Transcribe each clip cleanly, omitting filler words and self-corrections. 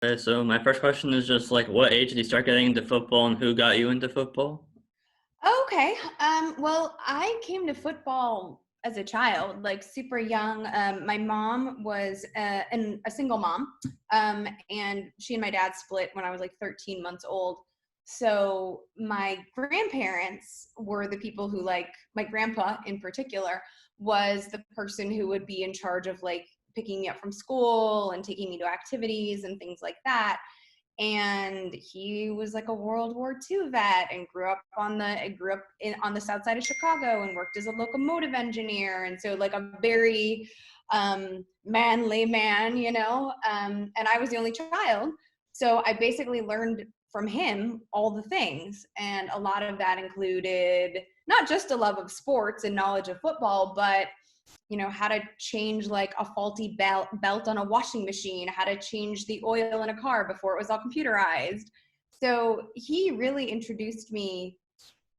Okay, so my first question is just like, what age did you start getting into football and who got you into football? Okay. Well, I came to football as a child, like super young. My mom was a single mom, and she and my dad split when I was like 13 months old. So my grandparents were the people who, like, my grandpa in particular was the person who would be in charge of like picking me up from school and taking me to activities and things like that. And he was like a World War II vet and grew up on the south side of Chicago and worked as a locomotive engineer, and so like a very manly man, and I was the only child, so I basically learned from him all the things, and a lot of that included not just a love of sports and knowledge of football, but how to change like a faulty belt on a washing machine, how to change the oil in a car before it was all computerized. So he really introduced me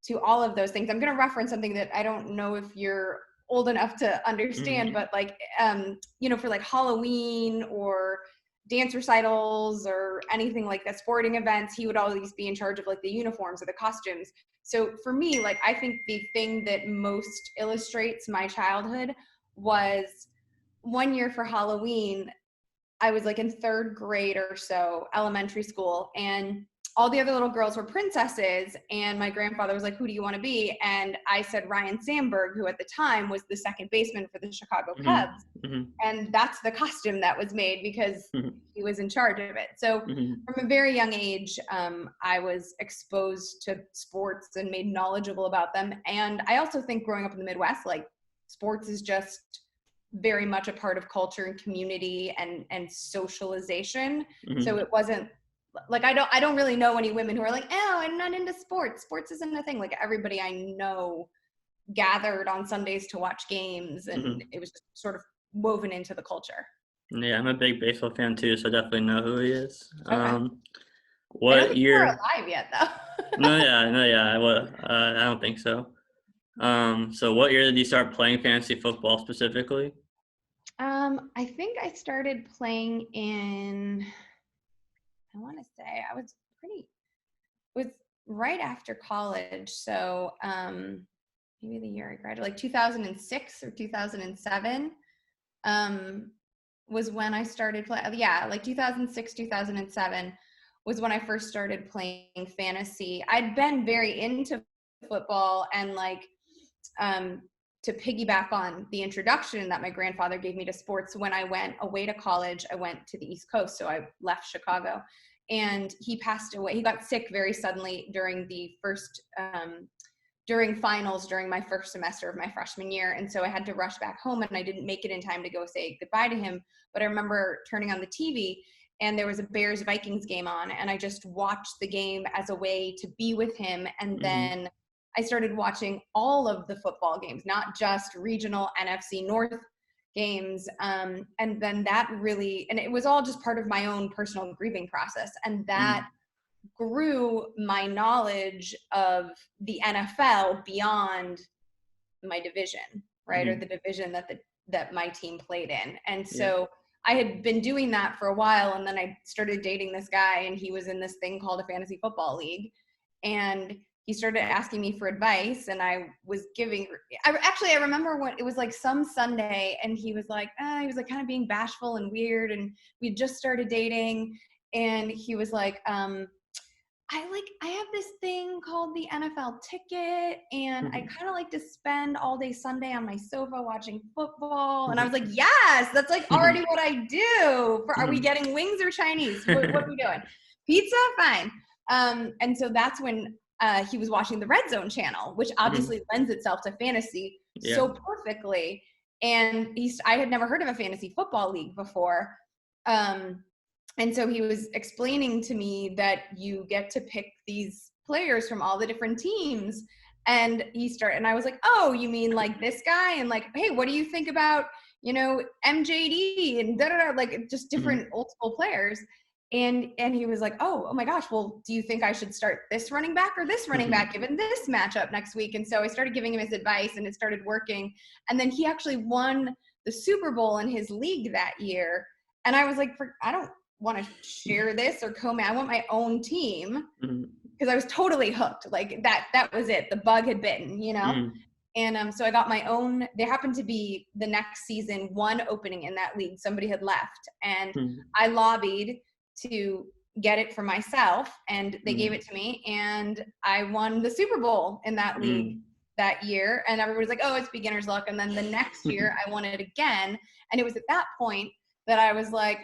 to all of those things. I'm going to reference something that I don't know if you're old enough to understand, Mhm. but like, for like Halloween or dance recitals or anything like that, sporting events, he would always be in charge of like the uniforms or the costumes. So for me, like, I think the thing that most illustrates my childhood was one year for Halloween, I was like in third grade or so, elementary school, and all the other little girls were princesses. And my grandfather was like, "Who do you want to be?" And I said Ryan Sandberg, who at the time was the second baseman for the Chicago Mhm. Cubs. Mhm. And that's the costume that was made because Mhm. he was in charge of it. So Mhm. from a very young age, I was exposed to sports and made knowledgeable about them. And I also think growing up in the Midwest, like, sports is just very much a part of culture and community and socialization. So Mhm. it wasn't like, I don't really know any women who are like, "Oh, I'm not into sports. Sports isn't a thing." Like, everybody I know gathered on Sundays to watch games, and Mhm. it was just sort of woven into the culture. Yeah, I'm a big baseball fan too, so I definitely know who he is. Okay. I don't What think you were year? alive yet, though. No, yeah, no, yeah, I don't think so. So what year did you start playing fantasy football specifically? I think I started playing in, I want to say I was pretty, it was right after college. So maybe the year I graduated, like 2006 or 2007, um, was when I started playing. Yeah, like 2006, 2007 was when I first started playing fantasy. I'd been very into football, and like, um, to piggyback on the introduction that my grandfather gave me to sports, when I went away to college, I went to the East Coast. So I left Chicago, and he passed away. He got sick very suddenly during finals during my first semester of my freshman year. And so I had to rush back home, and I didn't make it in time to go say goodbye to him. But I remember turning on the TV, and there was a Bears Vikings game on, and I just watched the game as a way to be with him. And Mhm. then I started watching all of the football games, not just regional NFC North games. And then that really, and it was all just part of my own personal grieving process. And that Mhm. grew my knowledge of the NFL beyond my division, right? Or Mhm. the division that my team played in. And Yeah. so I had been doing that for a while, and then I started dating this guy, and he was in this thing called a fantasy football league. And he started asking me for advice, and I was giving, I remember when it was like some Sunday, and he was like, he was like kind of being bashful and weird, and we just started dating. And he was like, I have this thing called the NFL ticket, and I Mhm. kind of like to spend all day Sunday on my sofa watching football. And I was like, Mhm. yes, that's like already what I do. Are we Mhm. getting wings or Chinese? What are we doing? Pizza? Fine. And so that's when he was watching the Red Zone channel, which Mhm. obviously lends itself to fantasy Yeah. so perfectly. And I had never heard of a fantasy football league before. Um, and so he was explaining to me that you get to pick these players from all the different teams. And I was like, "Oh, you mean like this guy?" And like, "Hey, what do you think about, MJD and da da da," like just different Mhm. old school players. And he was like, "Oh my gosh, well, do you think I should start this running back or this running back Mhm. given this matchup next week?" And so I started giving him his advice, and it started working. And then he actually won the Super Bowl in his league that year. And I was like, I don't want to share this or I want my own team, Mm-hmm. because I was totally hooked. Like that was it. The bug had bitten, you know? Mm-hmm. And so I got my own. There happened to be the next season one opening in that league. Somebody had left, and I lobbied to get it for myself, and they gave it to me, and I won the Super Bowl in that league that year. And everybody's like, oh, it's beginner's luck. And then the next year I won it again. And it was at that point that I was like,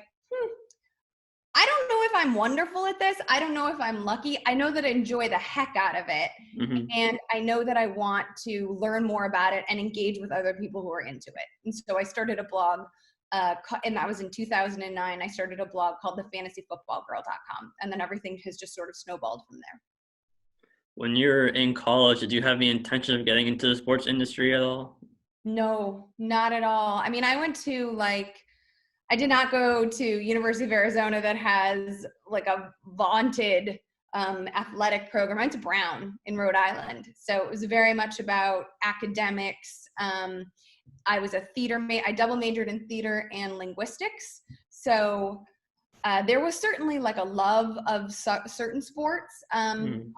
I don't know if I'm wonderful at this. I don't know if I'm lucky. I know that I enjoy the heck out of it. And I know that I want to learn more about it and engage with other people who are into it. And so I started a blog, and that was in 2009. I started a blog called thefantasyfootballgirl.com. And then everything has just sort of snowballed from there. When you were in college, did you have the intention of getting into the sports industry at all? No, not at all. I mean, I did not go to University of Arizona that has like a vaunted athletic program. I went to Brown in Rhode Island. So it was very much about academics. I was a I double majored in theater and linguistics. So there was certainly like a love of certain sports on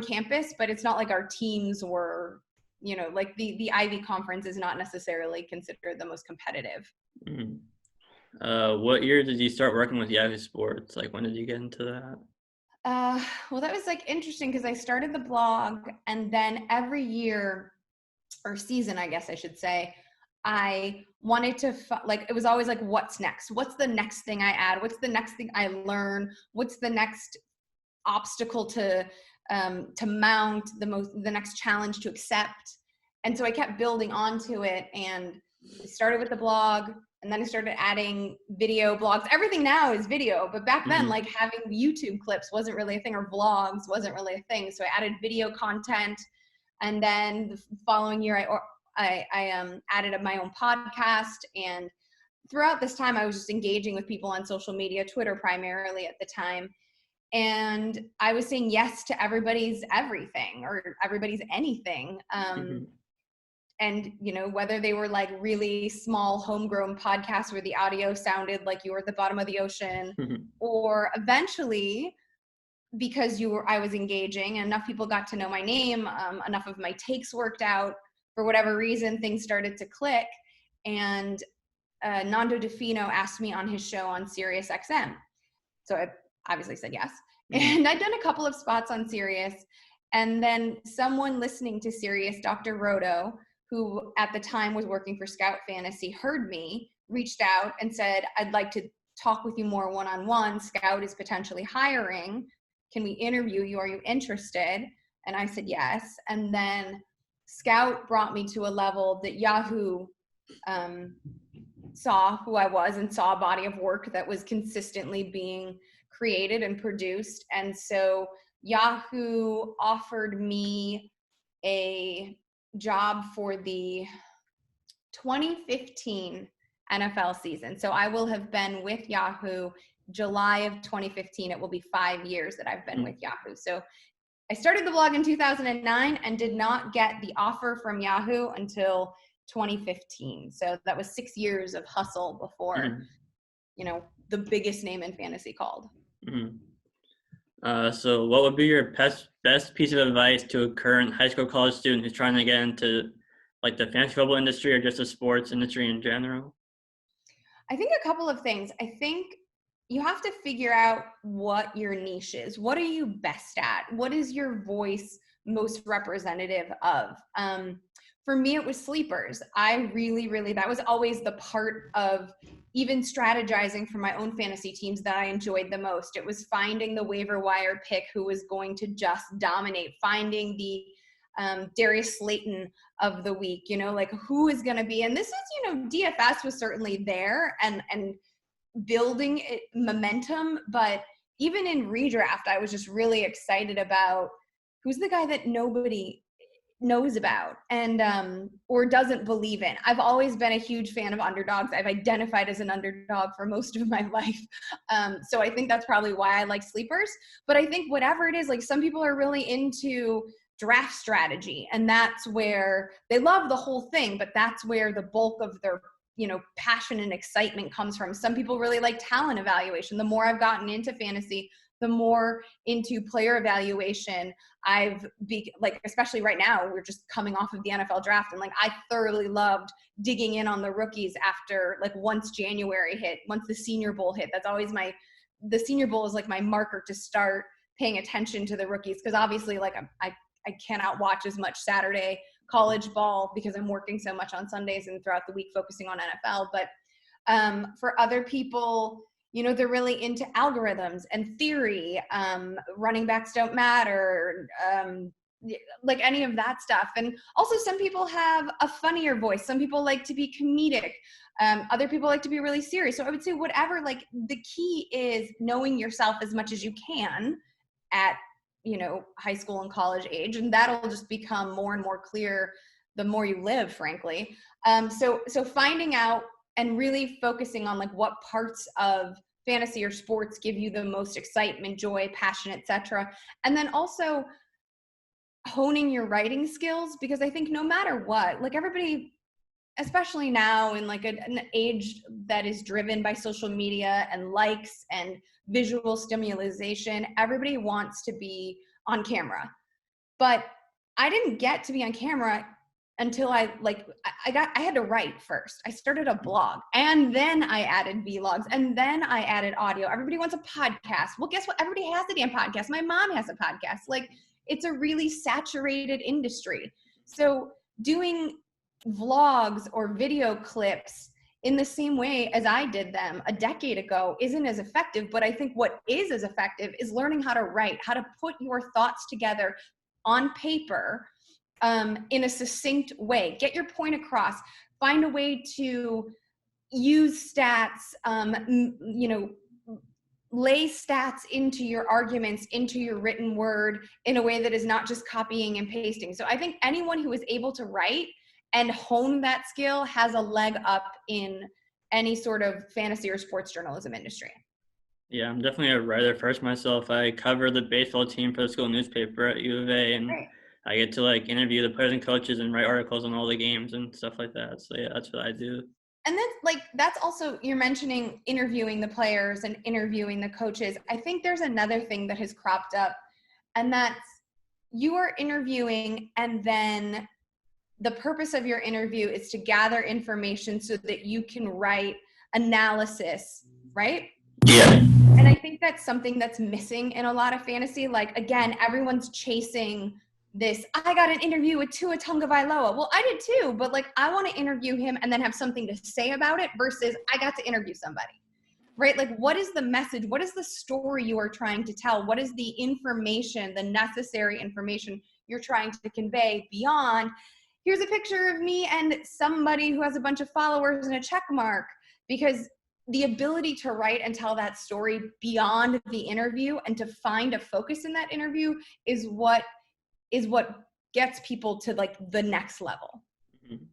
campus, but it's not like our teams were, you know, like the Ivy Conference is not necessarily considered the most competitive. What year did you start working with Yahoo Sports? Like, when did you get into that? Well, that was like interesting because I started the blog, and then every year or season, I guess I should say, I wanted to it was always like, what's next? What's the next thing I add? What's the next thing I learn? What's the next obstacle to mount? The next challenge to accept? And so I kept building onto it, and I started with the blog. And then I started adding video blogs. Everything now is video, but back then, like having YouTube clips wasn't really a thing, or vlogs wasn't really a thing. So I added video content. And then the following year, I added my own podcast. And throughout this time, I was just engaging with people on social media, Twitter primarily at the time. And I was saying yes to everybody's everything or everybody's anything. And, you know, whether they were like really small homegrown podcasts where the audio sounded like you were at the bottom of the ocean, or eventually, because I was engaging and enough people got to know my name, enough of my takes worked out, for whatever reason, things started to click. And Nando DeFino asked me on his show on Sirius XM. So I obviously said yes. And I'd done a couple of spots on Sirius. And then someone listening to Sirius, Dr. Roto, who at the time was working for Scout Fantasy, heard me, reached out and said, I'd like to talk with you more one-on-one. Scout is potentially hiring. Can we interview you? Are you interested? And I said yes. And then Scout brought me to a level that Yahoo saw who I was and saw a body of work that was consistently being created and produced. And so Yahoo offered me a job for the 2015 NFL season. So I will have been with Yahoo July of 2015. It will be 5 years that I've been with Yahoo. So I started the blog in 2009 and did not get the offer from Yahoo until 2015. So that was 6 years of hustle before, you know, the biggest name in fantasy called. So what would be your best piece of advice to a current high school college student who's trying to get into like the fantasy football industry or just the sports industry in general? I think a couple of things. I think you have to figure out what your niche is. What are you best at? What is your voice most representative of? For me, it was sleepers. I really, that was always the part of even strategizing for my own fantasy teams that I enjoyed the most. It was finding the waiver wire pick who was going to just dominate, finding the Darius Slayton of the week, you know, like who is going to be, and this is, you know, DFS was certainly there and building momentum, but even in redraft, I was just really excited about who's the guy that nobody knows about and or doesn't believe in. I've always been a huge fan of underdogs. I've identified as an underdog for most of my life. So I think that's probably why I like sleepers. But I think whatever it is, like some people are really into draft strategy, and that's where they love the whole thing, but that's where the bulk of their passion and excitement comes from. Some people really like talent evaluation. The more I've gotten into fantasy, the more into player evaluation especially right now, we're just coming off of the NFL draft, and I thoroughly loved digging in on the rookies after once January hit, once the Senior Bowl hit. That's always the Senior Bowl is my marker to start paying attention to the rookies, because obviously I cannot watch as much Saturday college ball because I'm working so much on Sundays and throughout the week focusing on NFL. But for other people, they're really into algorithms and theory. Running backs don't matter, any of that stuff. And also some people have a funnier voice. Some people like to be comedic. Other people like to be really serious. So I would say whatever, the key is knowing yourself as much as you can at high school and college age, and that'll just become more and more clear the more you live, frankly. So finding out and really focusing on what parts of fantasy or sports give you the most excitement, joy, passion, etc. And then also honing your writing skills, because I think no matter what, everybody, especially now in an age that is driven by social media and likes and visual stimulation, everybody wants to be on camera. But I didn't get to be on camera until I had to write first. I started a blog, and then I added vlogs, and then I added audio. Everybody wants a podcast. Well, guess what? Everybody has a damn podcast. My mom has a podcast. It's a really saturated industry. So doing vlogs or video clips in the same way as I did them a decade ago isn't as effective. But I think what is as effective is learning how to write, how to put your thoughts together on paper in a succinct way. Get your point across. Find a way to use stats, lay stats into your arguments, into your written word in a way that is not just copying and pasting. So I think anyone who is able to write and hone that skill has a leg up in any sort of fantasy or sports journalism industry. Yeah, I'm definitely a writer first myself. I cover the baseball team for the school newspaper at U of A, and Right. I get to interview the players and coaches and write articles on all the games and stuff like that. So yeah, that's what I do. And that's also, you're mentioning interviewing the players and interviewing the coaches. I think there's another thing that has cropped up, and that's you are interviewing, and then the purpose of your interview is to gather information so that you can write analysis, right? Yeah. And I think that's something that's missing in a lot of fantasy. Again, everyone's chasing this, I got an interview with Tua Tagovailoa. Well, I did too, but I want to interview him and then have something to say about it versus I got to interview somebody, right? What is the message? What is the story you are trying to tell? What is the information, the necessary information you're trying to convey beyond, here's a picture of me and somebody who has a bunch of followers and a check mark? Because the ability to write and tell that story beyond the interview and to find a focus in that interview is what gets people to the next level. Mm-hmm.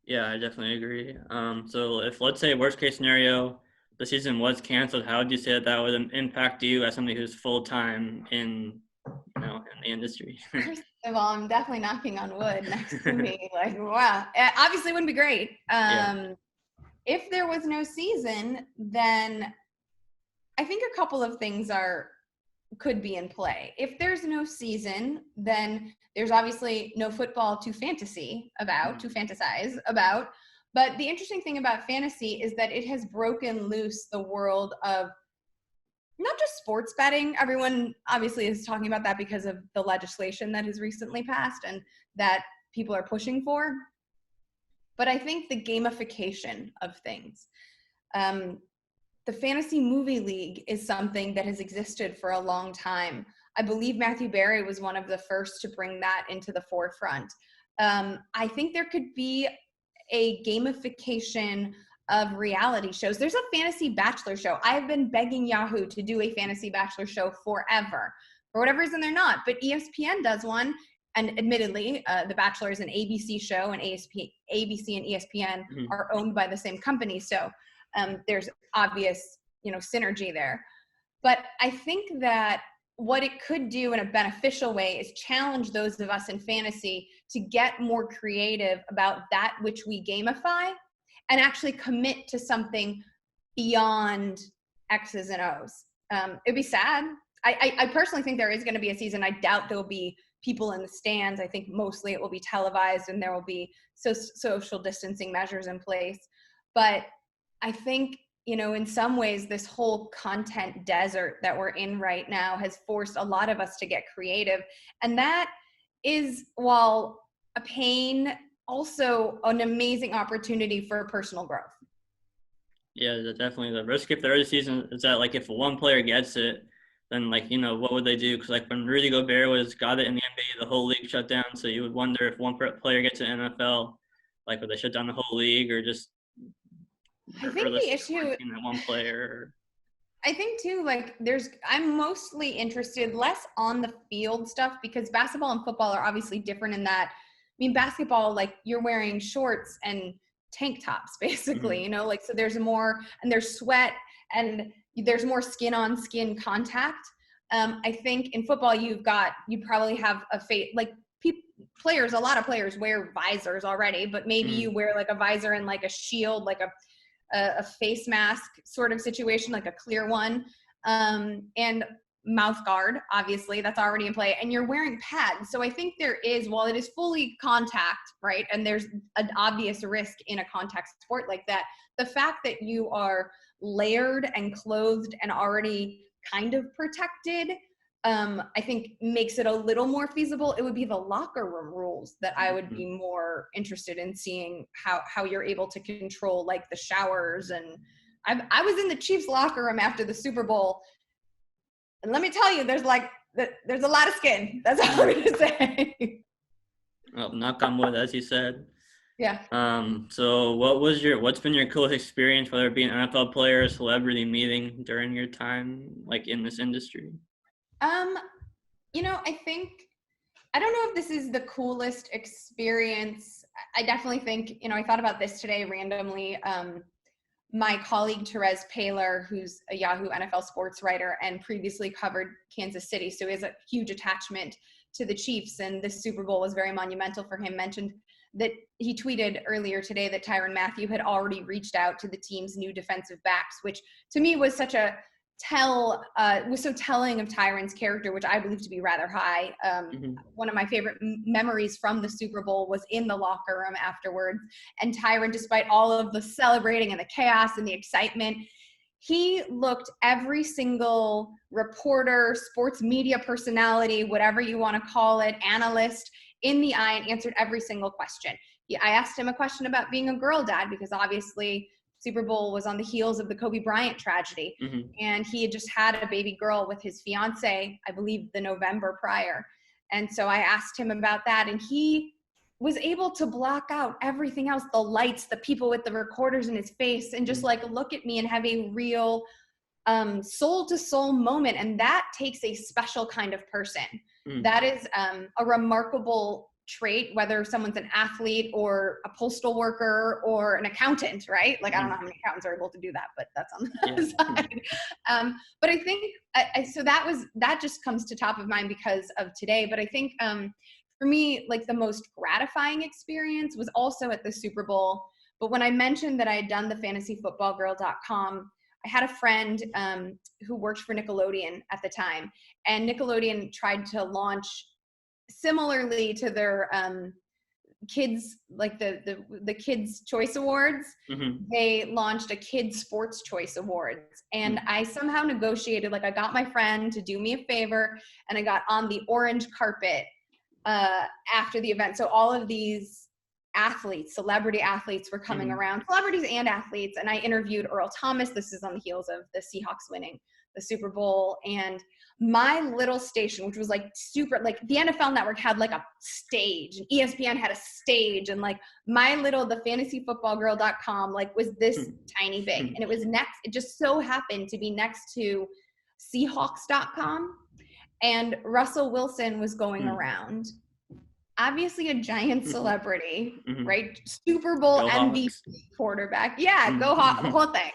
Yeah, I definitely agree. So if, let's say, worst case scenario, the season was canceled, how would you say that would impact you as somebody who's full-time in the industry? First of all, I'm definitely knocking on wood next to me. Wow. Obviously it wouldn't be great. Yeah. If there was no season, then I think a couple of things could be in play. If there's no season, then there's obviously no football to fantasize about. But the interesting thing about fantasy is that it has broken loose the world of not just sports betting. Everyone obviously is talking about that because of the legislation that has recently passed and that people are pushing for. But I think the gamification of things. The Fantasy Movie League is something that has existed for a long time. I believe Matthew Berry was one of the first to bring that into the forefront. I think there could be a gamification of reality shows. There's a fantasy bachelor show. I've been begging Yahoo to do a fantasy bachelor show forever. For whatever reason, they're not. But ESPN does one. And admittedly, The Bachelor is an ABC show, and ABC and ESPN are owned by the same company. So there's obvious, synergy there. But I think that what it could do in a beneficial way is challenge those of us in fantasy to get more creative about that which we gamify and actually commit to something beyond X's and O's. It'd be sad. I personally think there is going to be a season. I doubt there'll be people in the stands. I think mostly it will be televised and there will be social distancing measures in place. But I think, in some ways, this whole content desert that we're in right now has forced a lot of us to get creative. And that is, while a pain, also an amazing opportunity for personal growth. Yeah, definitely. The risk if there is a season is that, like, if one player gets it, then, like, what would they do? Because, like, when Rudy Gobert got it in the NBA, the whole league shut down. So you would wonder if one player gets an NFL, like, would they shut down the whole league or just I think the issue that one player? I think too, like, I'm mostly interested less on the field stuff, because basketball and football are obviously different in that, basketball, like, you're wearing shorts and tank tops basically, like, so there's more, and there's sweat and there's more skin on skin contact. I think in football, you probably have a like a lot of players wear visors already, but maybe you wear like a visor and like a shield, like a face mask sort of situation, like a clear one, and mouth guard, obviously that's already in play, and you're wearing pads. So I think there is, while it is fully contact, right, and there's an obvious risk in a contact sport like that, the fact that you are layered and clothed and already kind of protected, I think makes it a little more feasible. It would be the locker room rules that I would be more interested in seeing, how you're able to control, like, the showers. And I was in the Chiefs locker room after the Super Bowl, and let me tell you, there's a lot of skin. That's all I'm gonna say. Well, knock on wood, as you said. Yeah. So what's been your coolest experience, whether it be an NFL player or celebrity meeting during your time, like, in this industry? I think, I don't know if this is the coolest experience. I definitely think, I thought about this today randomly. My colleague, Therese Paylor, who's a Yahoo NFL Sports writer and previously covered Kansas City, so he has a huge attachment to the Chiefs, and this Super Bowl was very monumental for him, mentioned that he tweeted earlier today that Tyrann Mathieu had already reached out to the team's new defensive backs, which to me was such a was so telling of Tyrann's character, which I believe to be rather high. One of my favorite memories from the Super Bowl was in the locker room afterwards. And Tyrann, despite all of the celebrating and the chaos and the excitement, he looked every single reporter, sports media personality, whatever you want to call it, analyst, in the eye and answered every single question. I asked him a question about being a girl dad, because obviously Super Bowl was on the heels of the Kobe Bryant tragedy. And he had just had a baby girl with his fiance, I believe the November prior. And so I asked him about that, and he was able to block out everything else, the lights, the people with the recorders in his face, and just like look at me and have a real soul to soul moment. And that takes a special kind of person. That is a remarkable trait, whether someone's an athlete or a postal worker or an accountant, right? Like, I don't know how many accountants are able to do that, but that's on the other side. But I think, so that just comes to top of mind because of today. But I think for me, like, the most gratifying experience was also at the Super Bowl. But when I mentioned that I had done the fantasyfootballgirl.com, I had a friend who worked for Nickelodeon at the time, and Nickelodeon tried to launch, similarly to their kids, like the Kids Choice Awards, they launched a Kids Sports Choice Awards. And I somehow negotiated, like, I got my friend to do me a favor, and I got on the orange carpet after the event. So all of these athletes, celebrity athletes, were coming around, celebrities and athletes, and I interviewed Earl Thomas. This is on the heels of the Seahawks winning the Super Bowl. And my little station, which was like super, like the NFL Network had like a stage, and ESPN had a stage, and like the fantasyfootballgirl.com like was this tiny big, and it was it just so happened to be next to Seahawks.com, and Russell Wilson was going around. Obviously a giant celebrity, right? Super Bowl Go MVP Hawks. quarterback. Yeah, go Hawks, the whole thing.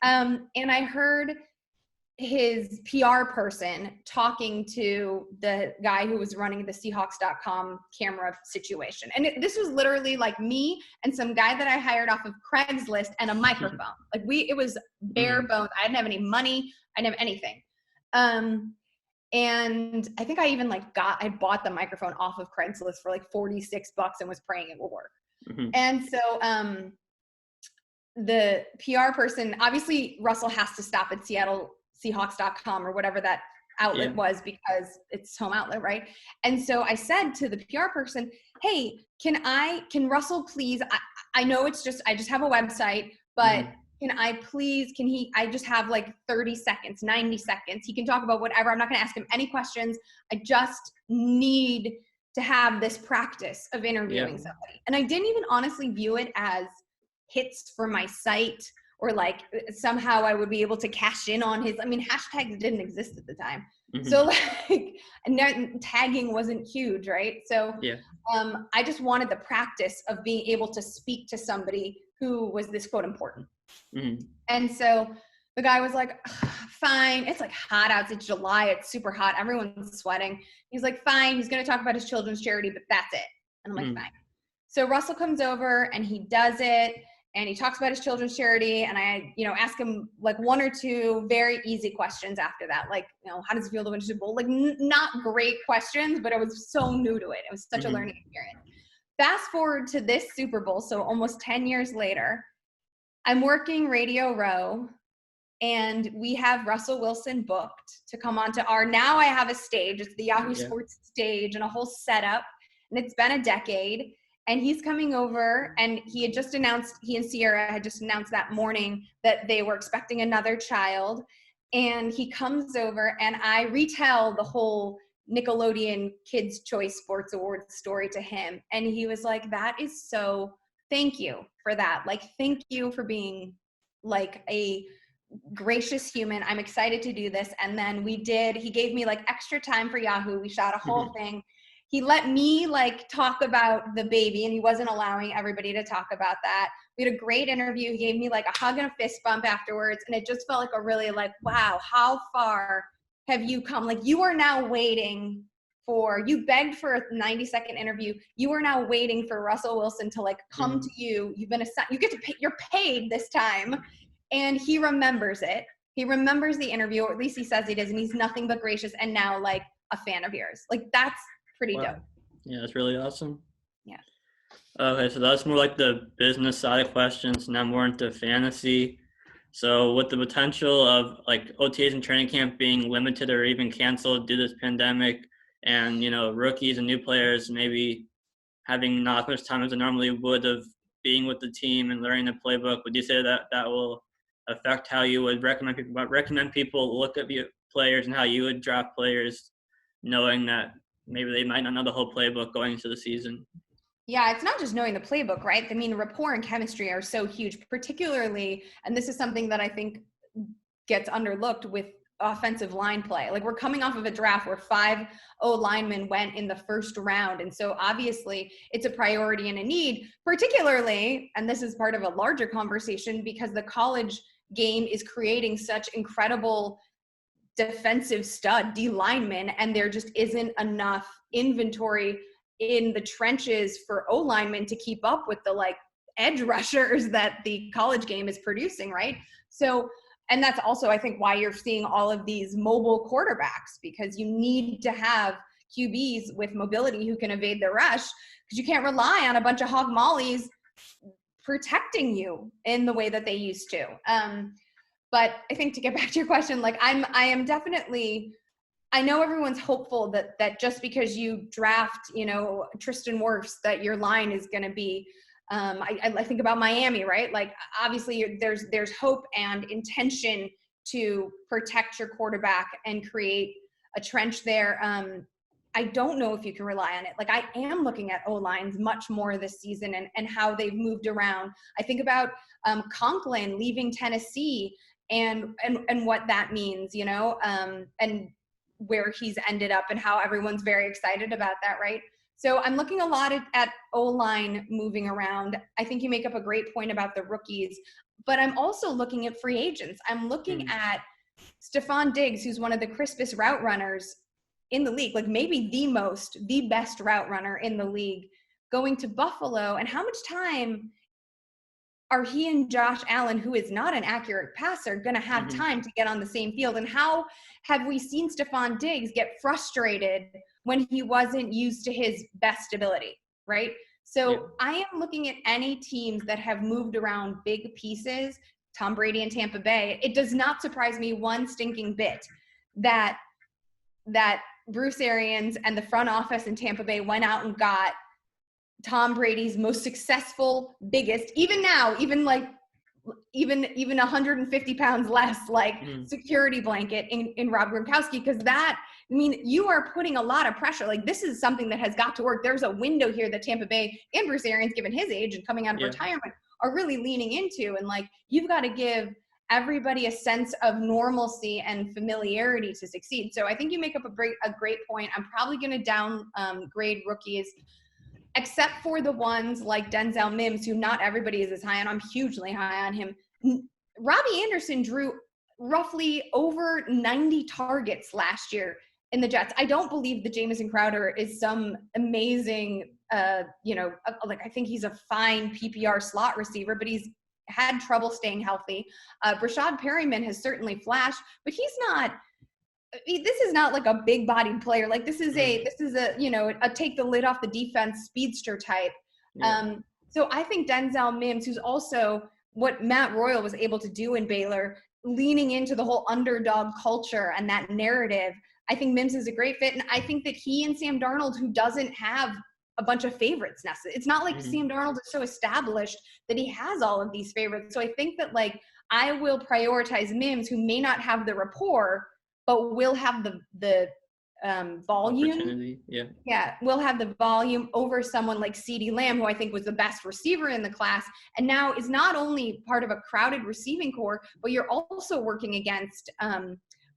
And I heard his PR person talking to the guy who was running the Seahawks.com camera situation. And this was literally like me and some guy that I hired off of Craigslist and a microphone. Like it was bare bones. I didn't have any money. I didn't have anything. And I think I even I bought the microphone off of Craigslist for like $46 and was praying it will work. And so the PR person, obviously Russell has to stop at Seahawks.com or whatever that outlet was, because it's home outlet, right? And so I said to the PR person, hey, can Russell please, I know I just have a website, but I just have like 30 seconds, 90 seconds. He can talk about whatever. I'm not going to ask him any questions. I just need to have this practice of interviewing somebody. And I didn't even honestly view it as hits for my site, or like somehow I would be able to cash in on hashtags didn't exist at the time. So like, and tagging wasn't huge, right? So I just wanted the practice of being able to speak to somebody who was this quote important. And so the guy was like, fine. It's like hot out. It's July. It's super hot. Everyone's sweating. He's like, fine. He's going to talk about his children's charity, but that's it. And I'm like, fine. So Russell comes over and he does it. And he talks about his children's charity, and I, ask him like one or two very easy questions after that. Like, how does it feel to win a Super Bowl? Like not great questions, but I was so new to it. It was such a learning experience. Fast forward to this Super Bowl. So almost 10 years later, I'm working Radio Row, and we have Russell Wilson booked to come onto now I have a stage. It's the Yahoo Sports stage and a whole setup. And it's been a decade. And he's coming over, and he and Sierra had just announced that morning that they were expecting another child. And he comes over, and I retell the whole Nickelodeon Kids' Choice Sports Awards story to him. And he was like, thank you for that. Like, thank you for being like a gracious human. I'm excited to do this. And then he gave me like extra time for Yahoo. We shot a whole thing. He let me like talk about the baby, and he wasn't allowing everybody to talk about that. We had a great interview. He gave me like a hug and a fist bump afterwards. And it just felt like a really like, wow, how far have you come? Like, you are now waiting you begged for a 90-second interview. You are now waiting for Russell Wilson to like come to you. You've been assigned, you get to pay, you're paid this time. And he remembers it. He remembers the interview, or at least he says he does. And he's nothing but gracious. And now like a fan of yours. Like, that's pretty dope. Yeah, that's really awesome. Yeah. Okay, so that's more like the business side of questions, now more into fantasy. So with the potential of like OTAs and training camp being limited or even canceled due to this pandemic, and rookies and new players maybe having not as much time as they normally would of being with the team and learning the playbook, would you say that will affect how you would recommend people look at players and how you would draft players, knowing that maybe they might not know the whole playbook going into the season? Yeah, it's not just knowing the playbook, right? I mean, rapport and chemistry are so huge, particularly, and this is something that I think gets underlooked with offensive line play. Like, we're coming off of a draft where 5 O-linemen went in the first round. And so obviously it's a priority and a need, particularly, and this is part of a larger conversation, because the college game is creating such incredible defensive stud D linemen, and there just isn't enough inventory in the trenches for O linemen to keep up with the like edge rushers that the college game is producing, right? So, and that's also, I think, why you're seeing all of these mobile quarterbacks, because you need to have QBs with mobility who can evade the rush, because you can't rely on a bunch of hog mollies protecting you in the way that they used to. But I think, to get back to your question, like I am definitely, I know everyone's hopeful that just because you draft, Tristan Wirfs, that your line is going to be, I think about Miami, right? Like, obviously there's hope and intention to protect your quarterback and create a trench there. I don't know if you can rely on it. Like, I am looking at O-lines much more this season and how they've moved around. I think about Conklin leaving Tennessee and what that means, and where he's ended up and how everyone's very excited about that, right? So I'm looking a lot at O-line moving around. I think you make up a great point about the rookies, but I'm also looking at free agents. I'm looking at Stephon Diggs, who's one of the crispest route runners in the league, like maybe the best route runner in the league, going to Buffalo. And how much time are he and Josh Allen, who is not an accurate passer, going to have time to get on the same field? And how have we seen Stephon Diggs get frustrated when he wasn't used to his best ability, right? So I am looking at any teams that have moved around big pieces. Tom Brady and Tampa Bay. It does not surprise me one stinking bit that Bruce Arians and the front office in Tampa Bay went out and got Tom Brady's most successful, biggest, even now, even 150 pounds less, security blanket in Rob Gronkowski. Because you are putting a lot of pressure. Like, this is something that has got to work. There's a window here that Tampa Bay and Bruce Arians, given his age and coming out of retirement, are really leaning into. And you've got to give everybody a sense of normalcy and familiarity to succeed. So I think you make up a great point. I'm probably going to downgrade rookies, except for the ones like Denzel Mims, who not everybody is as high on. I'm hugely high on him. Robbie Anderson drew roughly over 90 targets last year in the Jets. I don't believe that Jamison Crowder is some amazing, I think he's a fine PPR slot receiver, but he's had trouble staying healthy. Rashad Perryman has certainly flashed, but this is not like a big bodied player. Like, this is a take the lid off the defense speedster type. So I think Denzel Mims, who's also what Matt Royal was able to do in Baylor, leaning into the whole underdog culture and that narrative, I think Mims is a great fit. And I think that he and Sam Darnold, who doesn't have a bunch of favorites necessarily, it's not like Sam Darnold is so established that he has all of these favorites. So I think that I will prioritize Mims, who may not have the rapport, but will have the volume. Will have the volume over someone like CeeDee Lamb, who I think was the best receiver in the class, and now is not only part of a crowded receiving core, but you're also working against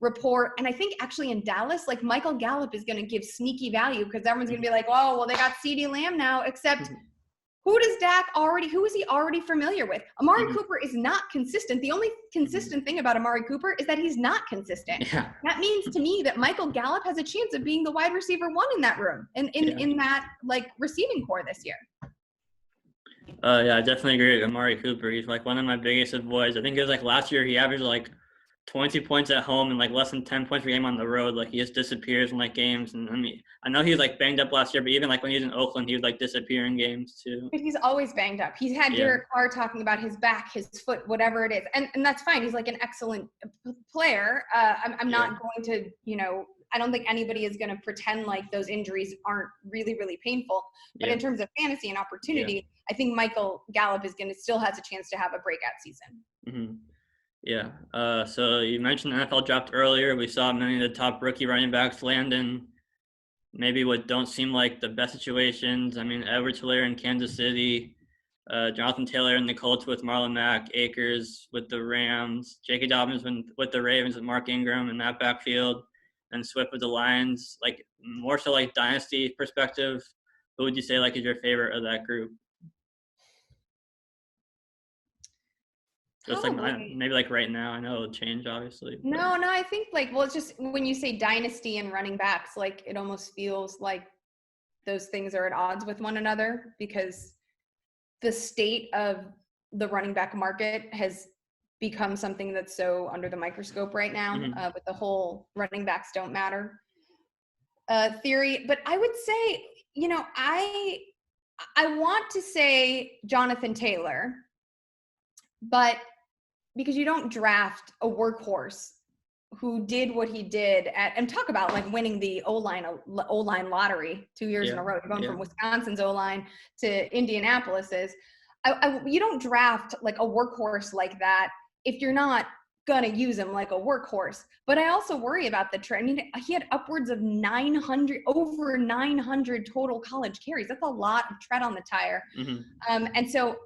rapport. And I think actually in Dallas, Michael Gallup is going to give sneaky value, because everyone's going to be like, oh, well, they got CeeDee Lamb now, except who is he already familiar with? Amari Cooper is not consistent. The only consistent thing about Amari Cooper is that he's not consistent. That means to me that Michael Gallup has a chance of being the wide receiver one in that room, in that receiving core this year. I definitely agree with Amari Cooper. He's one of my biggest avoids. I think it was last year he averaged 20 points at home and less than 10 points per game on the road. He just disappears in games. And I know he was banged up last year, but even when he was in Oakland, he would disappear in games too. But he's always banged up. He's had Derek Carr talking about his back, his foot, whatever it is. And that's fine. He's an excellent player. I'm not going to, I don't think anybody is going to pretend those injuries aren't really, really painful. But in terms of fantasy and opportunity, I think Michael Gallup still has a chance to have a breakout season. So you mentioned the NFL draft earlier. We saw many of the top rookie running backs land in maybe what don't seem like the best situations. Edwards-Helaire in Kansas City, Jonathan Taylor in the Colts with Marlon Mack, Akers with the Rams, J.K. Dobbins with the Ravens with Mark Ingram in that backfield, and Swift with the Lions. More so dynasty perspective, who would you say is your favorite of that group? Just maybe right now. I know it'll change, obviously. But. No, I think it's just when you say dynasty and running backs, it almost feels like those things are at odds with one another, because the state of the running back market has become something that's so under the microscope right now, with the whole running backs don't matter theory. But I would say, I want to say Jonathan Taylor, but because you don't draft a workhorse who did what he did and talk about winning the O-line lottery 2 years in a row, going from Wisconsin's O-line to Indianapolis's. You don't draft a workhorse like that if you're not going to use him like a workhorse. But I also worry about the trend. He had upwards of over 900 total college carries. That's a lot of tread on the tire. And so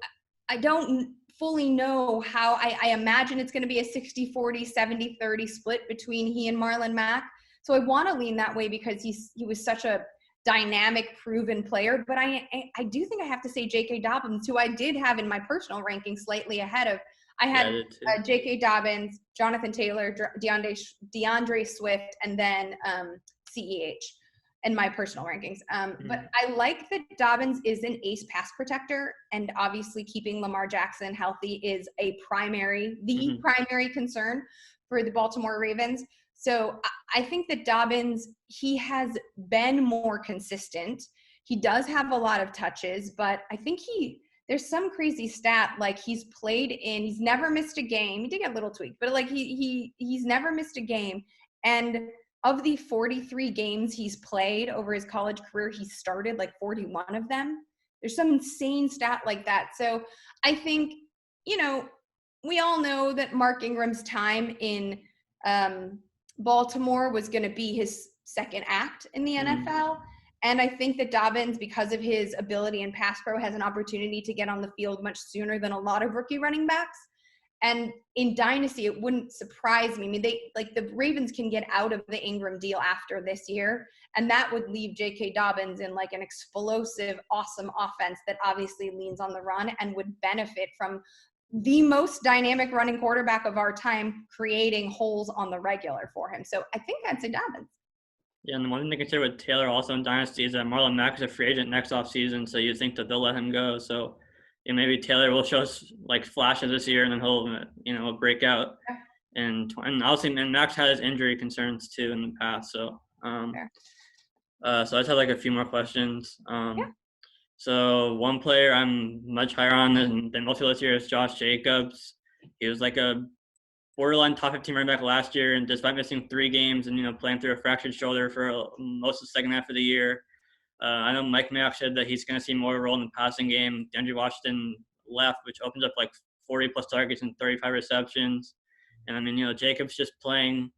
I don't fully know how. I imagine it's going to be a 60-40, 70-30 split between he and Marlon Mack. So I want to lean that way because he was such a dynamic, proven player. But I do think I have to say J.K. Dobbins, who I did have in my personal ranking slightly ahead I Yeah, had I did too. J.K. Dobbins, Jonathan Taylor, DeAndre Swift, and then CEH in my personal rankings. But I like that Dobbins is an ace pass protector, and obviously keeping Lamar Jackson healthy is the primary concern for the Baltimore Ravens. So I think that Dobbins, he has been more consistent. He does have a lot of touches, but I think there's some crazy stat, like he's never missed a game. He did get a little tweaked, but like he's never missed a game. And of the 43 games he's played over his college career, he started like 41 of them. There's some insane stat like that. So I think, we all know that Mark Ingram's time in Baltimore was going to be his second act in the NFL. And I think that Dobbins, because of his ability in pass pro, has an opportunity to get on the field much sooner than a lot of rookie running backs. And in Dynasty, it wouldn't surprise me. I mean, the Ravens can get out of the Ingram deal after this year, and that would leave J.K. Dobbins in like an explosive, awesome offense that obviously leans on the run and would benefit from the most dynamic running quarterback of our time creating holes on the regular for him. So I think I'd say Dobbins. Yeah, and the one thing to consider with Taylor also in Dynasty is that Marlon Mack is a free agent next offseason, so you think that they'll let him go. So maybe Taylor will show us like flashes this year, and then he'll break out. And obviously, and Max had his injury concerns too in the past. So so I just have like a few more questions. So one player I'm much higher on than most people this year is Josh Jacobs. He was like a borderline top 15 running back last year, and despite missing 3 games and playing through a fractured shoulder for most of the second half of the year, I know Mike Mayock said that he's going to see more role in the passing game. DeAndre Washington left, which opens up like 40-plus targets and 35 receptions. And I mean, Jacobs just playing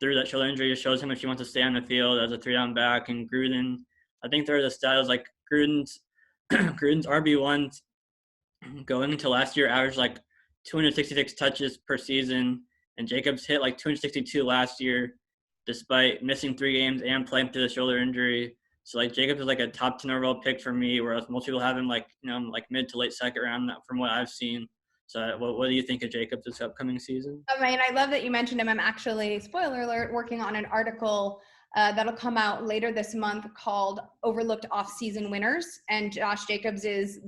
through that shoulder injury just shows how much he wants to stay on the field as a 3-down back. And Gruden, I think there was a stat like Gruden's RB1s going into last year averaged like 266 touches per season, and Jacobs hit like 262 last year despite missing 3 games and playing through the shoulder injury. So like Jacobs is like a top 10 overall pick for me, whereas most people have him like mid to late second round from what I've seen. So what do you think of Jacobs this upcoming season? I mean, I love that you mentioned him. I'm actually, spoiler alert, working on an article that'll come out later this month called Overlooked Off-Season Winners, and Josh Jacobs is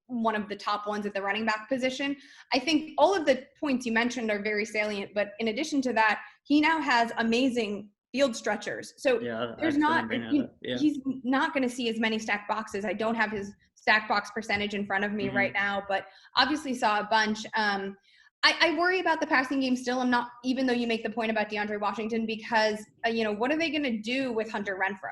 one of the top ones at the running back position. I think all of the points you mentioned are very salient, but in addition to that, he now has amazing field stretchers. So he's not going to see as many stack boxes. I don't have his stack box percentage in front of me right now, but obviously saw a bunch. I worry about the passing game still. I'm not, even though you make the point about DeAndre Washington, because, what are they going to do with Hunter Renfrow?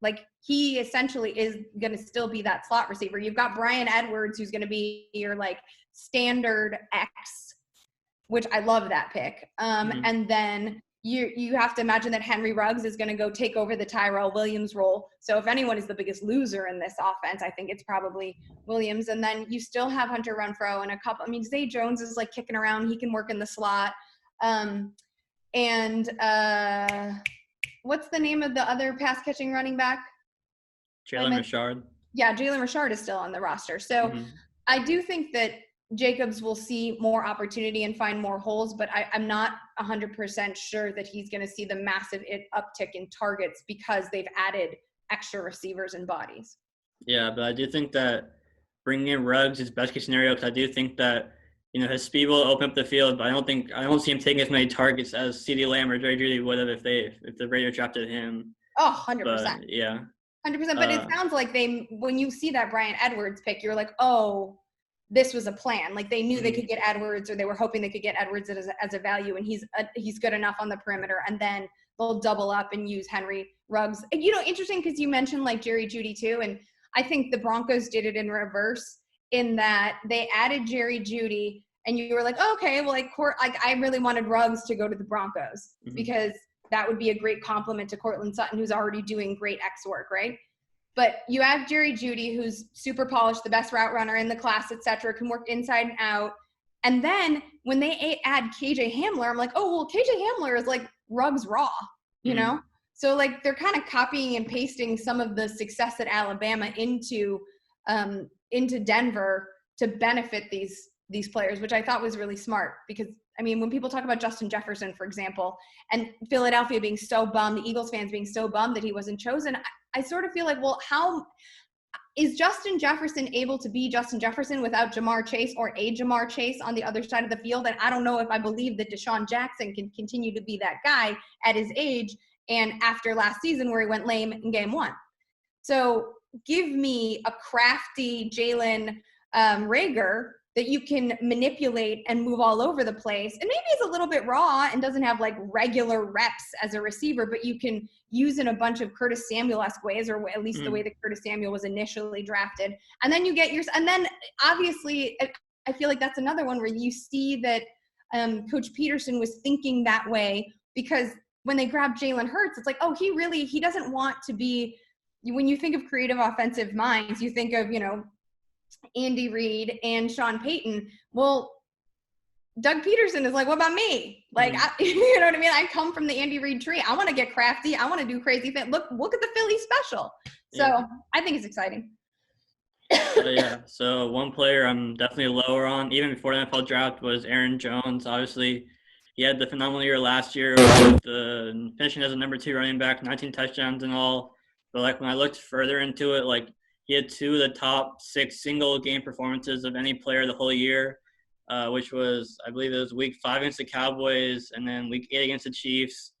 Like, he essentially is going to still be that slot receiver. You've got Bryan Edwards, who's going to be your like standard X, which I love that pick. And then you have to imagine that Henry Ruggs is going to go take over the Tyrell Williams role. So if anyone is the biggest loser in this offense, I think it's probably Williams. And then you still have Hunter Renfrow and Zay Jones is like kicking around. He can work in the slot. What's the name of the other pass catching running back? Jalen Richard. Yeah, Jalen Richard is still on the roster. So I do think that Jacobs will see more opportunity and find more holes, but I'm not 100% sure that he's going to see the massive uptick in targets because they've added extra receivers and bodies. Yeah, but I do think that bringing in Ruggs is best case scenario, because I do think that his speed will open up the field, but I don't see him taking as many targets as CeeDee Lamb or Jerry Jeudy would have if the Raiders drafted him. Oh, 100%. But, yeah. 100%. But it sounds like when you see that Bryan Edwards pick, you're like, oh, this was a plan. Like, they knew they could get Edwards, or they were hoping they could get Edwards as a value, and he's good enough on the perimeter, and then they'll double up and use Henry Ruggs. Interesting, because you mentioned like Jerry Jeudy too, and I think the Broncos did it in reverse, in that they added Jerry Jeudy, and you were like, oh, okay, well, I really wanted Ruggs to go to the Broncos because that would be a great compliment to Courtland Sutton, who's already doing great X work, right? But you have Jerry Jeudy, who's super polished, the best route runner in the class, et cetera, can work inside and out. And then when they add KJ Hamler, I'm like, oh, well, KJ Hamler is like Ruggs raw, you know? So like they're kind of copying and pasting some of the success at Alabama into Denver to benefit these these players, which I thought was really smart because, I mean, when people talk about Justin Jefferson, for example, and Philadelphia being so bummed, the Eagles fans being so bummed that he wasn't chosen, I sort of feel like, well, how is Justin Jefferson able to be Justin Jefferson without Jamar Chase or a Jamar Chase on the other side of the field? And I don't know if I believe that Deshaun Jackson can continue to be that guy at his age and after last season where he went lame in game 1. So give me a crafty Jalen Reagor that you can manipulate and move all over the place. And maybe it's a little bit raw and doesn't have like regular reps as a receiver, but you can use in a bunch of Curtis Samuel-esque ways, or at least the way that Curtis Samuel was initially drafted. And then you get and then obviously I feel like that's another one where you see that Coach Peterson was thinking that way, because when they grabbed Jalen Hurts, it's like, oh, he doesn't want to be, when you think of creative offensive minds, you think of, Andy Reid and Sean Payton. Well, Doug Peterson is like, what about me? Like, you know what I mean? I come from the Andy Reid tree. I want to get crafty. I want to do crazy things. Look at the Philly special. So I think it's exciting. So one player I'm definitely lower on, even before the NFL draft, was Aaron Jones. Obviously, he had the phenomenal year last year with finishing as a number 2 running back, 19 touchdowns and all. But like when I looked further into it, like he had 2 of the top 6 single game performances of any player the whole year, which was, I believe it was week 5 against the Cowboys and then week 8 against the Chiefs,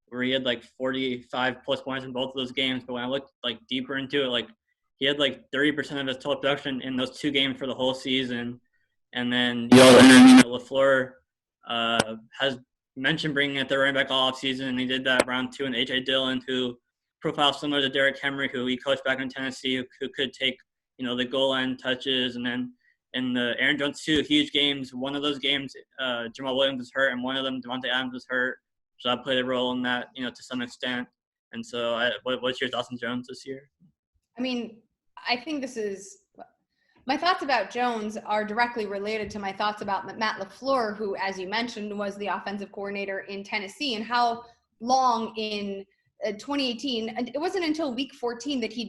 where he had like 45 plus points in both of those games. But when I looked like deeper into it, like he had like 30% of his total production in those 2 games for the whole season. And then LaFleur has mentioned bringing it the running back all offseason, and he did that round 2 in A.J. Dillon, who profile similar to Derrick Henry, who he coached back in Tennessee, who could take, the goal line touches. And then in the Aaron Jones 2 huge games, one of those games, Jamal Williams was hurt, and one of them, Devontae Adams, was hurt. So I played a role in that, to some extent. And so what's your thoughts on Jones this year? I mean, I think my thoughts about Jones are directly related to my thoughts about Matt LaFleur, who, as you mentioned, was the offensive coordinator in Tennessee, and how long in 2018, and it wasn't until week 14 that he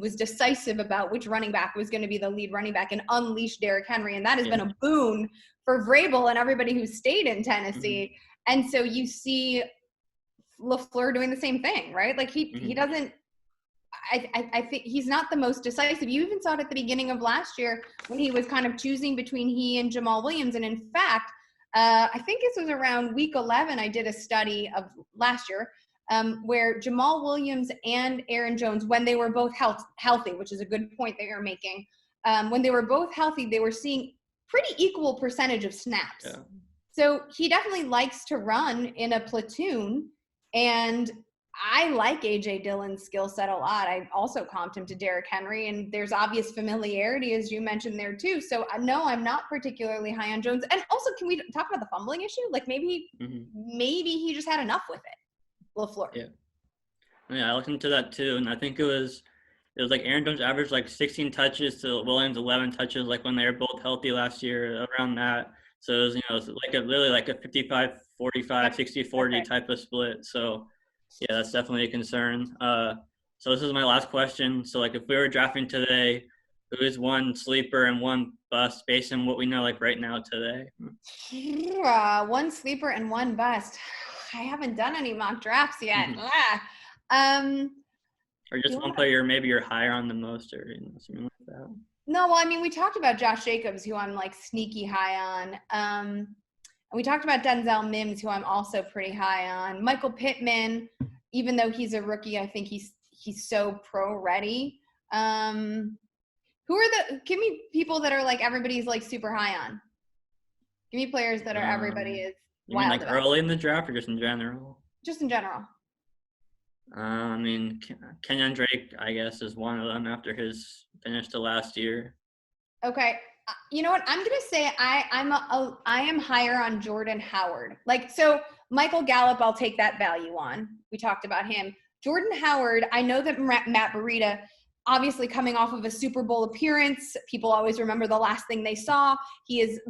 was decisive about which running back was going to be the lead running back and unleash Derrick Henry. And that has been a boon for Vrabel and everybody who stayed in Tennessee. And so you see LaFleur doing the same thing, right? Like he doesn't, I think he's not the most decisive. You even saw it at the beginning of last year when he was kind of choosing between he and Jamal Williams. And in fact, I think this was around week 11, I did a study of last year, where Jamal Williams and Aaron Jones, when they were both healthy, which is a good point that you're making, when they were both healthy, they were seeing pretty equal percentage of snaps. Yeah. So he definitely likes to run in a platoon, and I like A.J. Dillon's skill set a lot. I also comped him to Derrick Henry, and there's obvious familiarity, as you mentioned there too. So no, I'm not particularly high on Jones. And also, can we talk about the fumbling issue? Like maybe he just had enough with it. LaFleur. Yeah, I looked into that too, and I think it was like Aaron Jones averaged like 16 touches to Williams 11 touches, like when they were both healthy last year, around that. So it was, it's like literally like a 55-45, 60-40 type of split. So yeah, that's definitely a concern. So this is my last question. So like if we were drafting today, who is one sleeper and one bust based on what we know like right now today? One sleeper and one bust. I haven't done any mock drafts yet. Or just one player maybe you're higher on the most, or something like that. No, well, I mean, we talked about Josh Jacobs, who I'm like sneaky high on. And we talked about Denzel Mims, who I'm also pretty high on. Michael Pittman, even though he's a rookie, I think he's so pro ready. Give me people that are like everybody's like super high on. Give me players that are everybody is. You mean like early in the draft or just in general? Just in general. I mean, Kenyon Drake, I guess, is one of them after his finish to last year. Okay. You know what? I'm going to say I am higher on Jordan Howard. Like, so Michael Gallup, I'll take that value on. We talked about him. Jordan Howard, I know that Matt Breida, obviously coming off of a Super Bowl appearance, people always remember the last thing they saw. He is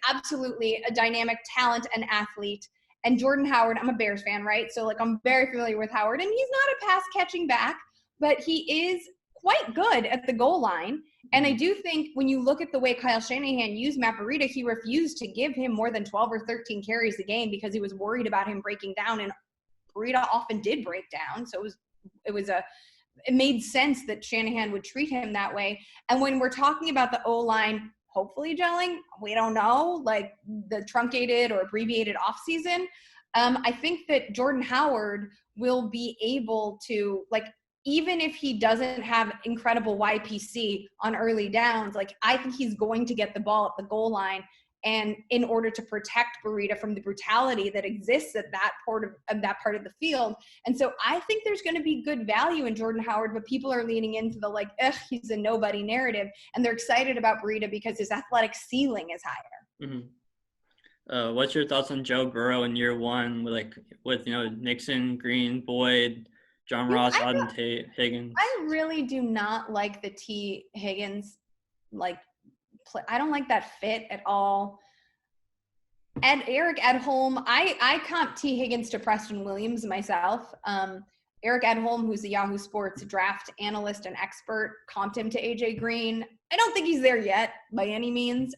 absolutely a dynamic talent and athlete. And Jordan Howard, I'm a Bears fan, right? So like I'm very familiar with Howard, and he's not a pass catching back, but he is quite good at the goal line. And I do think when you look at the way Kyle Shanahan used Matt Breida, he refused to give him more than 12 or 13 carries a game because he was worried about him breaking down. And Breida often did break down. So it made sense that Shanahan would treat him that way. And when we're talking about the O-line hopefully gelling, we don't know, like the truncated or abbreviated offseason, I think that Jordan Howard will be able to, like, even if he doesn't have incredible YPC on early downs, like I think he's going to get the ball at the goal line. And in order to protect Breida from the brutality that exists at that part of the field. And so I think there's going to be good value in Jordan Howard, but people are leaning into the he's a nobody narrative. And they're excited about Breida because his athletic ceiling is higher. Mm-hmm. What's your thoughts on Joe Burrow in year one with Nixon, Green, Boyd, John Ross, Auden Tate, Higgins? I really do not like the T. Higgins I don't like that fit at all. Eric Edholm, I comp T. Higgins to Preston Williams myself. Eric Edholm, who's a Yahoo Sports draft analyst and expert, comped him to AJ Green. I don't think he's there yet by any means.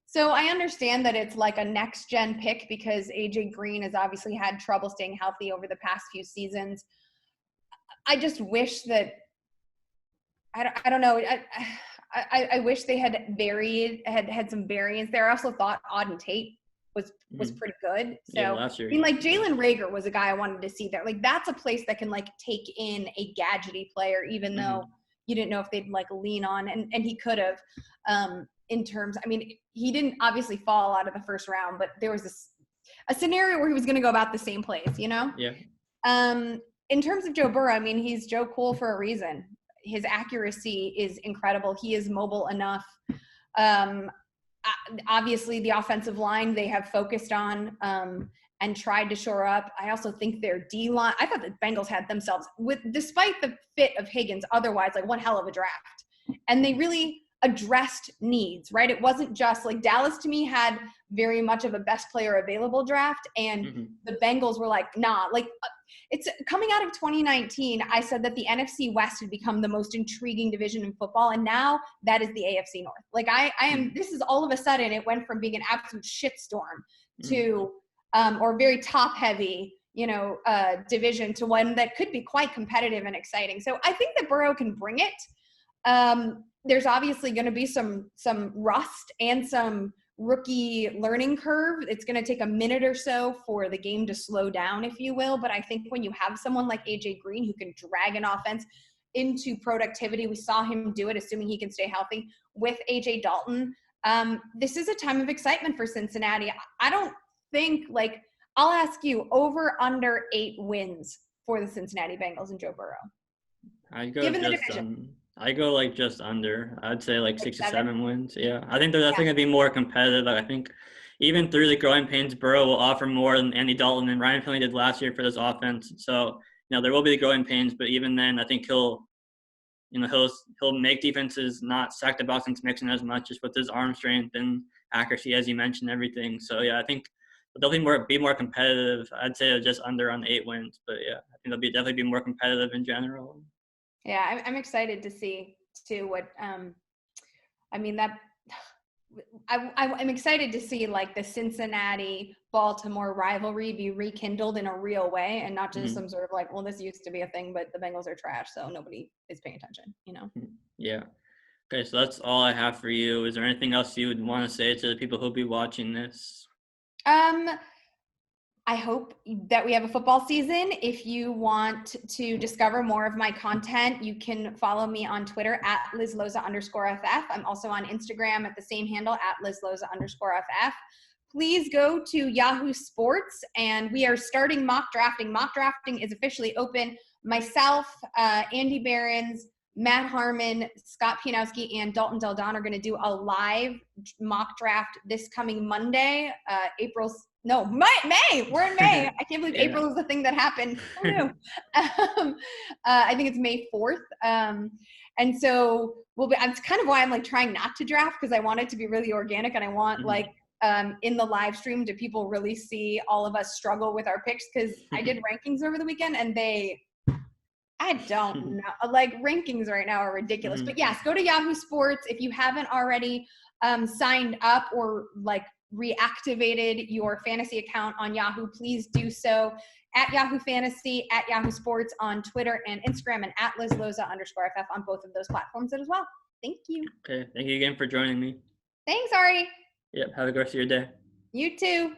So I understand that it's like a next-gen pick because AJ Green has obviously had trouble staying healthy over the past few seasons. I just wish that I don't know. I wish they had had some variance there. I also thought Auden Tate was pretty good. So yeah, last year, I mean, like Jalen Reagor was a guy I wanted to see there. Like that's a place that can like take in a gadgety player, even though you didn't know if they'd like lean on, and he could have. In terms, I mean, he didn't obviously fall out of the first round, but there was a scenario where he was going to go about the same place, Yeah. In terms of Joe Burrow, I mean, he's Joe Cool for a reason. His accuracy is incredible. He is mobile enough. Obviously, the offensive line they have focused on and tried to shore up. I also think their D-line, I thought the Bengals had themselves, despite the fit of Higgins, otherwise, like one hell of a draft. And they really addressed needs, right? It wasn't just like Dallas to me had very much of a best player available draft. And the Bengals were like, nah, like it's coming out of 2019. I said that the NFC West had become the most intriguing division in football. And now that is the AFC North. Like I am, this is all of a sudden it went from being an absolute shitstorm to, or very top heavy, division to one that could be quite competitive and exciting. So I think that Burrow can bring it. There's obviously going to be some rust and some rookie learning curve. It's going to take a minute or so for the game to slow down, if you will. But I think when you have someone like AJ Green who can drag an offense into productivity, we saw him do it, assuming he can stay healthy, with AJ Dalton. This is a time of excitement for Cincinnati. I don't think, I'll ask you, over under 8 wins for the Cincinnati Bengals and Joe Burrow. Given the division. I go just under. I'd say 6 to 7 wins. Yeah, I think they're definitely going to be more competitive. I think even through the growing pains, Burrow will offer more than Andy Dalton and Ryan Finley did last year for this offense. So there will be the growing pains, but even then, I think he'll make defenses not sack the box into Mixon as much, just with his arm strength and accuracy, as you mentioned, everything. So yeah, I think they'll be more competitive. I'd say just under on 8 wins, but yeah, I think they'll definitely be more competitive in general. Yeah, I'm excited to see too what I'm excited to see the Cincinnati Baltimore rivalry be rekindled in a real way and not just some sort of well, this used to be a thing, but the Bengals are trash, so nobody is paying attention, Yeah. Okay, so that's all I have for you. Is there anything else you would want to say to the people who'll be watching this? I hope that we have a football season. If you want to discover more of my content, you can follow me on Twitter at Liz Loza _FF. I'm also on Instagram at the same handle at Liz Loza _FF. Please go to Yahoo Sports, and we are starting mock drafting. Mock drafting is officially open. Myself, Andy Behrens, Matt Harmon, Scott Pianowski, and Dalton Del Don are going to do a live mock draft this coming Monday, May. We're in May. I can't believe April is the thing that happened. Who knew? I think it's May 4th. And so that's kind of why I'm trying not to draft, because I want it to be really organic, and I want in the live stream do people really see all of us struggle with our picks, because I did rankings over the weekend and they I don't know. Like rankings right now are ridiculous. But yes, go to Yahoo Sports if you haven't already signed up or like reactivated your fantasy account on Yahoo. Please do so at Yahoo Fantasy, at Yahoo Sports on Twitter and Instagram, and at Liz Loza _FF on both of those platforms as well. Thank you. Okay. Thank you again for joining me. Thanks, Ari. Yep. Have a good rest of your day. You too.